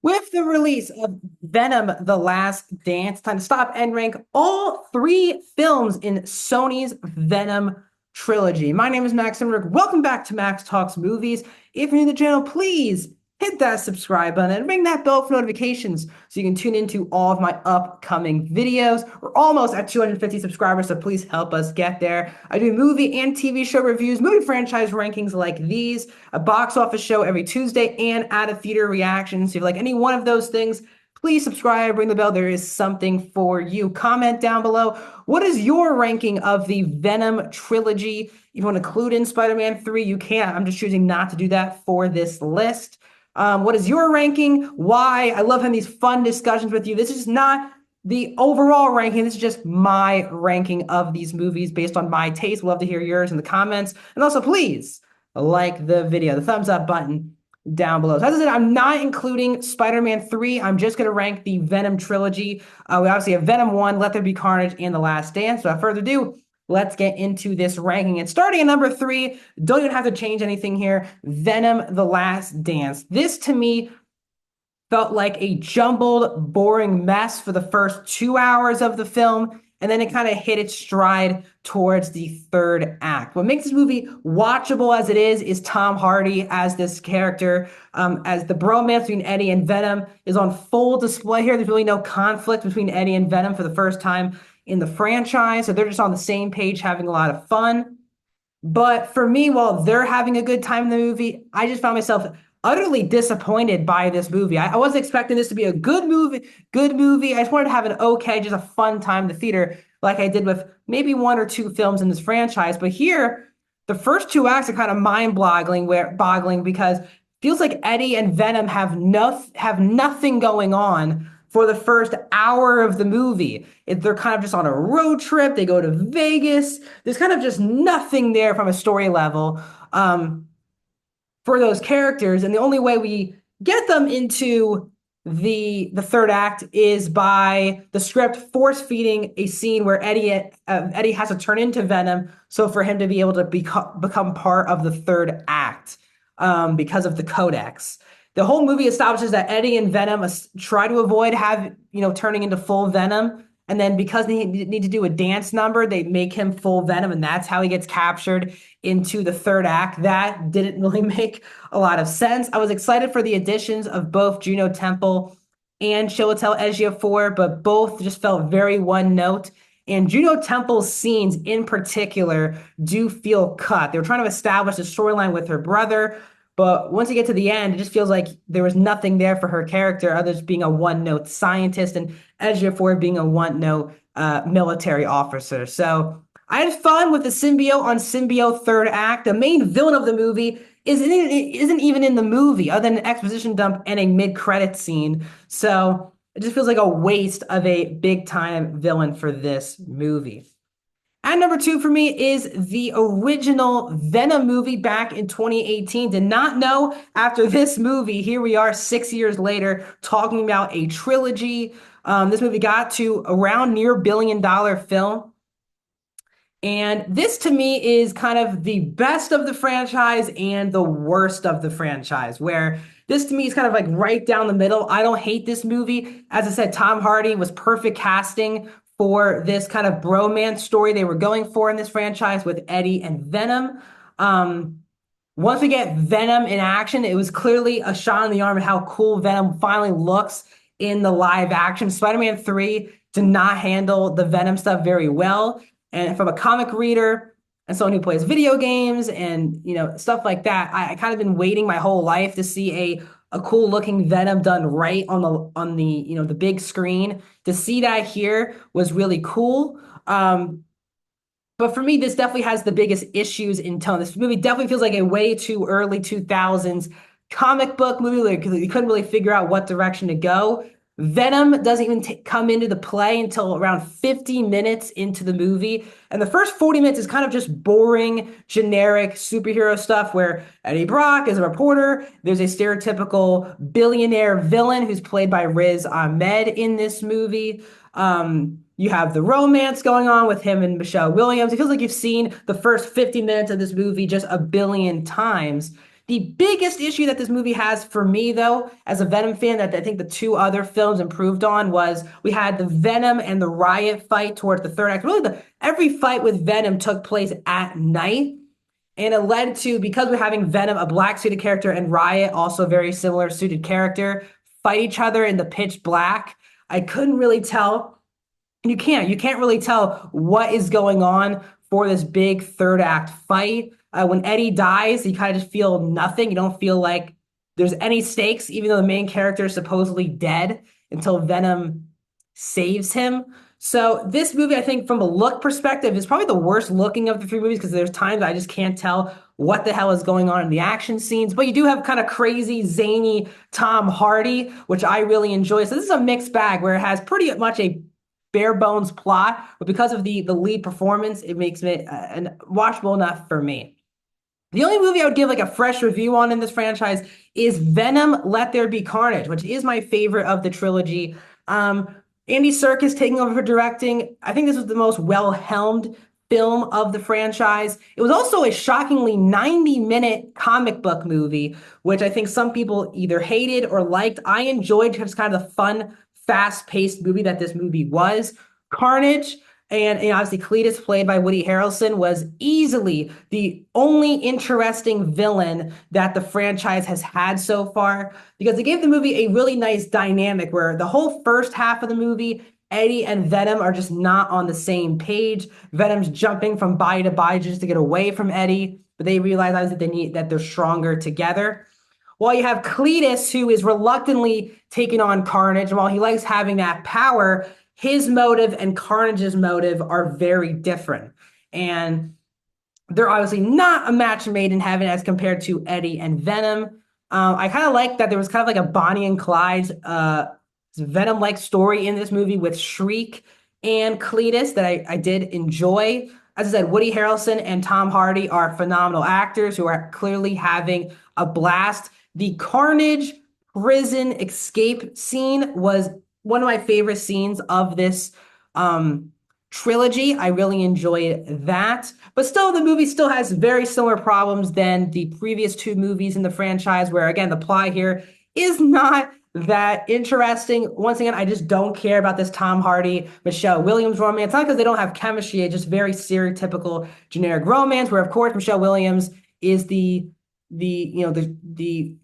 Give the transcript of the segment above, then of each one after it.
With the release of Venom: The Last Dance, time to stop and rank all three films in Sony's Venom trilogy. My name is Max Emmerich. Welcome back to Max Talks Movies. If you're new to the channel, please hit that subscribe button and ring that bell for notifications so you can tune into all of my upcoming videos. We're almost at 250 subscribers, so please help us get there. I do movie and TV show reviews, movie franchise rankings like these, a box office show every Tuesday, and out of theater reactions. If you like any one of those things, please subscribe, ring the bell. There is something for you. Comment down below. What is your ranking of the Venom trilogy? If you want to include in Spider-Man 3, you can. I'm just choosing not to do that for this list. What is your ranking? Why? I love having these fun discussions with you. This is not the overall ranking. This is just my ranking of these movies based on my taste. We'd love to hear yours in the comments. And also, please like the video, the thumbs up button down below. So as I said, I'm not including Spider-Man 3. I'm just going to rank the Venom trilogy. We obviously have Venom 1, Let There Be Carnage, and The Last Dance. So without further ado, let's get into this ranking. And starting at number 3, don't even have to change anything here, Venom: The Last Dance. This, to me, felt like a jumbled, boring mess for the first 2 hours of the film, and then it kind of hit its stride towards the third act. What makes this movie watchable as it is Tom Hardy as this character, as the bromance between Eddie and Venom is on full display here. There's really no conflict between Eddie and Venom for the first time in the franchise, so they're just on the same page having a lot of fun. But for me, while they're having a good time in the movie, I just found myself utterly disappointed by this movie. I wasn't expecting this to be a good movie, good movie. I just wanted to have an okay, just a fun time in the theater, like I did with maybe one or two films in this franchise. But here, the first two acts are kind of mind-boggling, boggling because it feels like Eddie and Venom have nothing going on for the first hour of the movie. They're kind of just on a road trip. They go to Vegas. There's kind of just nothing there from a story level. For those characters, and the only way we get them into the third act is by the script force feeding a scene where Eddie has to turn into Venom, so for him to be able to become part of the third act, because of the codex. The whole movie establishes that Eddie and Venom try to avoid turning into full Venom. And then because they need to do a dance number, they make him full Venom, and that's how he gets captured into the third act. That didn't really make a lot of sense. I was excited for the additions of both Juno Temple and Chiwetel Ejiofor, but both just felt very one note. And Juno Temple's scenes in particular do feel cut. They were trying to establish a storyline with her brother, but once you get to the end, it just feels like there was nothing there for her character other than being a one-note scientist and Ejiofor being a one-note military officer. So I had fun with the symbiote on symbiote third act. The main villain of the movie isn't even in the movie other than an exposition dump and a mid-credit scene. So it just feels like a waste of a big-time villain for this movie. At number 2 for me is the original Venom movie back in 2018. Did not know after this movie, here we are 6 years later talking about a trilogy. This movie got to around near billion-dollar film. And this to me is kind of the best of the franchise and the worst of the franchise, where this to me is kind of like right down the middle. I don't hate this movie. As I said, Tom Hardy was perfect casting for this kind of bromance story they were going for in this franchise with Eddie and Venom. Once we get Venom in action, it was clearly a shot in the arm at how cool Venom finally looks in the live action. Spider-Man 3 did not handle the Venom stuff very well. And from a comic reader and someone who plays video games and stuff like that, I kind of been waiting my whole life to see a cool looking Venom done right on the big screen. To see that here was really cool. But for me, this definitely has the biggest issues in tone. This movie definitely feels like a way too early 2000s comic book movie. Like, you couldn't really figure out what direction to go. Venom doesn't even come into the play until around 50 minutes into the movie. And the first 40 minutes is kind of just boring, generic superhero stuff where Eddie Brock is a reporter. There's a stereotypical billionaire villain who's played by Riz Ahmed in this movie. You have the romance going on with him and Michelle Williams. It feels like you've seen the first 50 minutes of this movie just a billion times. The biggest issue that this movie has for me, though, as a Venom fan, that I think the two other films improved on was we had the Venom and the Riot fight towards the third act. Really, every fight with Venom took place at night. And it led to, because we're having Venom, a black suited character, and Riot, also a very similar suited character, fight each other in the pitch black. I couldn't really tell. You can't really tell what is going on for this big third act fight. When Eddie dies, you kind of just feel nothing. You don't feel like there's any stakes, even though the main character is supposedly dead until Venom saves him. So this movie, I think, from a look perspective, is probably the worst looking of the three movies because there's times I just can't tell what the hell is going on in the action scenes. But you do have kind of crazy, zany Tom Hardy, which I really enjoy. So this is a mixed bag where it has pretty much a bare bones plot, but because of the lead performance, it makes it watchable enough for me. The only movie I would give like a fresh review on in this franchise is Venom: Let There Be Carnage, which is my favorite of the trilogy. Andy Serkis taking over for directing. I think this was the most well-helmed film of the franchise. It was also a shockingly 90-minute comic book movie, which I think some people either hated or liked. I enjoyed just kind of the fun, fast-paced movie that this movie was. Carnage and obviously Cletus, played by Woody Harrelson, was easily the only interesting villain that the franchise has had so far, because it gave the movie a really nice dynamic where the whole first half of the movie, Eddie and Venom are just not on the same page. Venom's jumping from body to body just to get away from Eddie, but they realize that they're stronger together. While you have Cletus, who is reluctantly taking on Carnage, and while he likes having that power, his motive and Carnage's motive are very different. And they're obviously not a match made in heaven as compared to Eddie and Venom. I kind of like that there was kind of like a Bonnie and Clyde Venom-like story in this movie with Shriek and Cletus that I did enjoy. As I said, Woody Harrelson and Tom Hardy are phenomenal actors who are clearly having a blast. The Carnage prison escape scene was one of my favorite scenes of this trilogy. I really enjoyed that. But still, the movie still has very similar problems than the previous two movies in the franchise, where, again, the plot here is not that interesting. Once again, I just don't care about this Tom Hardy, Michelle Williams romance. Not because they don't have chemistry, it's just very stereotypical, generic romance, where, of course, Michelle Williams is the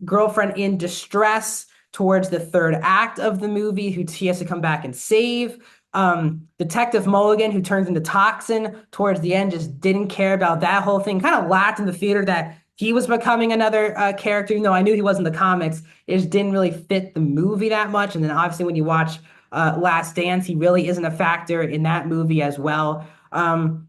girlfriend in distress towards the third act of the movie, who he has to come back and save. Detective Mulligan, who turns into Toxin towards the end, just didn't care about that whole thing. Kind of laughed in the theater that he was becoming another character, even though I knew he was in the comics. It just didn't really fit the movie that much. And then obviously when you watch Last Dance, he really isn't a factor in that movie as well. And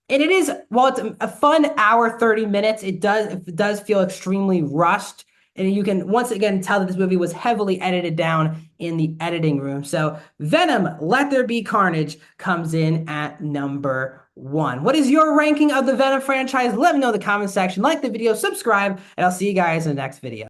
it is, while it's a fun hour, 30 minutes, it does feel extremely rushed. And you can once again tell that this movie was heavily edited down in the editing room. So Venom: Let There Be Carnage comes in at number 1. What is your ranking of the Venom franchise? Let me know in the comment section. Like the video, subscribe, and I'll see you guys in the next video.